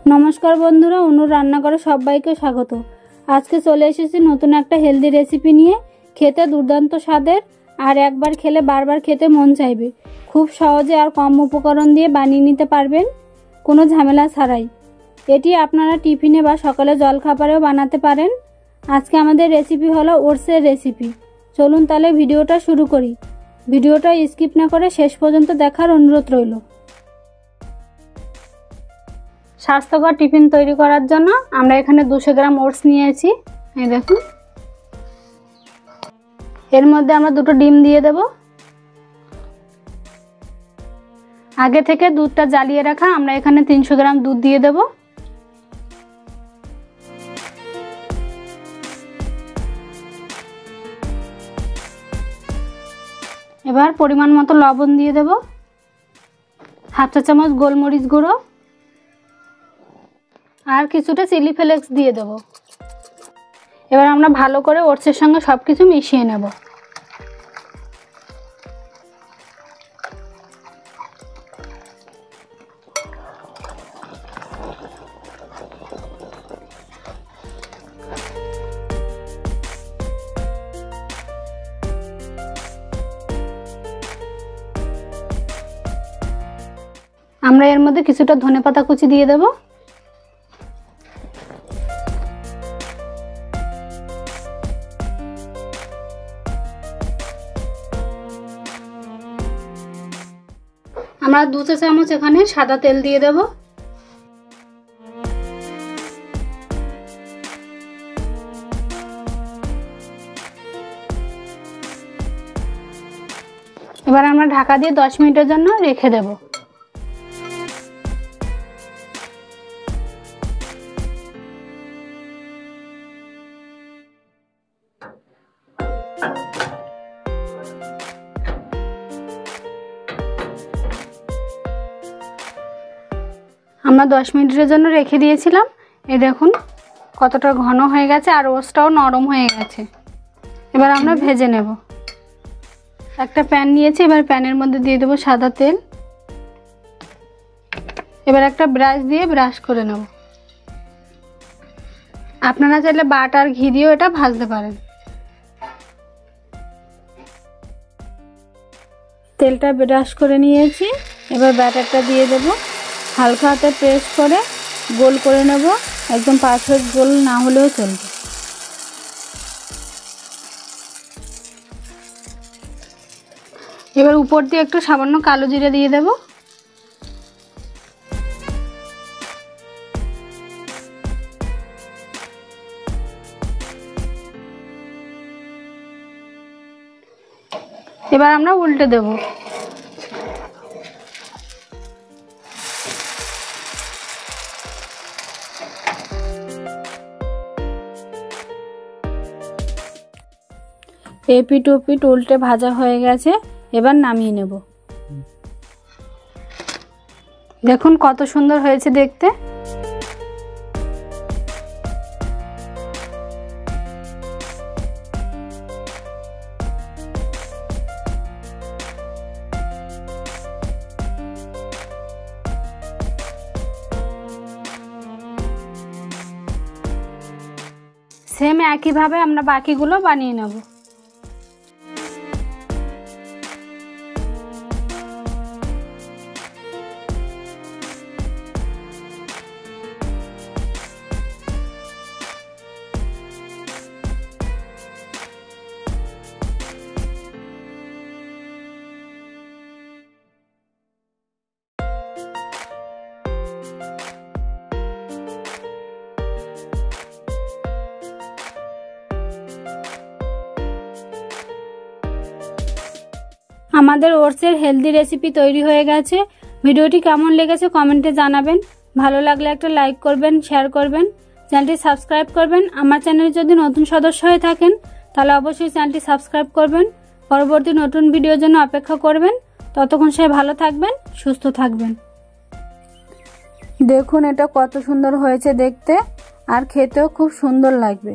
नमस्कार बंधुरा অনুর রান্নাঘরে সবাইকে স্বাগত। আজকে চলে এসেছি নতুন একটা হেলদি রেসিপি নিয়ে। খেতে দুর্দান্ত স্বাদের আর একবার খেলে বারবার খেতে মন চাইবে। খুব সহজে আর কম উপকরণ দিয়ে বানিয়ে নিতে পারবেন কোনো ঝামেলা ছাড়াই। এটি আপনারা টিফিনে বা সকালে জলখাবারেও বানাতে পারেন। আজকে আমাদের রেসিপি হলো ওটসের রেসিপি। চলুন তাহলে ভিডিওটা শুরু করি। ভিডিওটা স্কিপ না করে শেষ পর্যন্ত দেখার অনুরোধ রইল। স্বাস্থ্যকর টিফিন তৈরি করার জন্য আমরা এখানে 200 গ্রাম ওটস নিয়েছি। এই দেখুন, এর মধ্যে আমরা দুটো ডিম দিয়ে দেব। আগে থেকে দুধটা জ্বালিয়ে রাখা আমরা এখানে 300 গ্রাম দুধ দিয়ে দেব। এবার পরিমাণ মতো লবণ দিয়ে দেব, হাফ চা চামচ গোলমরিচ গুঁড়ো আর কিছুটা চিলি ফ্লেক্স দিয়ে দেব। এবার আমরা ভালো করে ওটসের সঙ্গে সবকিছু মিশিয়ে নেব। আমরা এর মধ্যে কিছুটা ধনেপাতা কুচি দিয়ে দেব। আমরা 2 চা চামচ এখানে সাদা তেল দিয়ে দেব। এবার আমরা ঢাকা দিয়ে 10 মিনিটের জন্য রেখে দেব। আমরা 10 মিনিটের জন্য রেখে দিয়েছিলাম। এই দেখুন কতটা ঘন হয়ে গেছে আর ওটসটাও নরম হয়ে গেছে। এবার আমরা ভেজে নেব। একটা প্যান নিয়েছি, এবার প্যানের মধ্যে দিয়ে দেব সাদা তেল। এবার একটা ব্রাশ দিয়ে ব্রাশ করে নেব। আপনারা চাইলে বাটার ঘি দিয়েও এটা ভাজতে পারেন। তেলটা ব্রাশ করে নিয়েছি, এবার ব্যাটারটা দিয়ে দেব। হালকা হাতে প্রেস করে গোল করে নেব, একদম পারফেক্ট গোল না হলেও চলবে। এবার উপর দিয়ে একটু সামান্য কালো জিরে দিয়ে দেব। এবার আমরা উল্টে দেব। এপিট ওপিট উল্টে ভাজা হয়ে গেছে, এবার নামিয়ে নেব। দেখুন কত সুন্দর হয়েছে দেখতে। সেম একইভাবে আমরা বাকিগুলো বানিয়ে নেব। আমাদের ওটসের হেলদি রেসিপি তৈরি হয়ে গেছে। ভিডিওটি কেমন লেগেছে কমেন্টে জানাবেন। ভালো লাগলে একটা লাইক করবেন, শেয়ার করবেন, চ্যানেলটি সাবস্ক্রাইব করবেন। আমার চ্যানেলে যদি নতুন সদস্য হয়ে থাকেন তাহলে অবশ্যই চ্যানেলটি সাবস্ক্রাইব করবেন। পরবর্তী নতুন ভিডিওর জন্য অপেক্ষা করবেন। ততক্ষণ সবাই ভালো থাকবেন, সুস্থ থাকবেন। দেখুন এটা কত সুন্দর হয়েছে দেখতে আর খেতেও খুব সুন্দর লাগবে।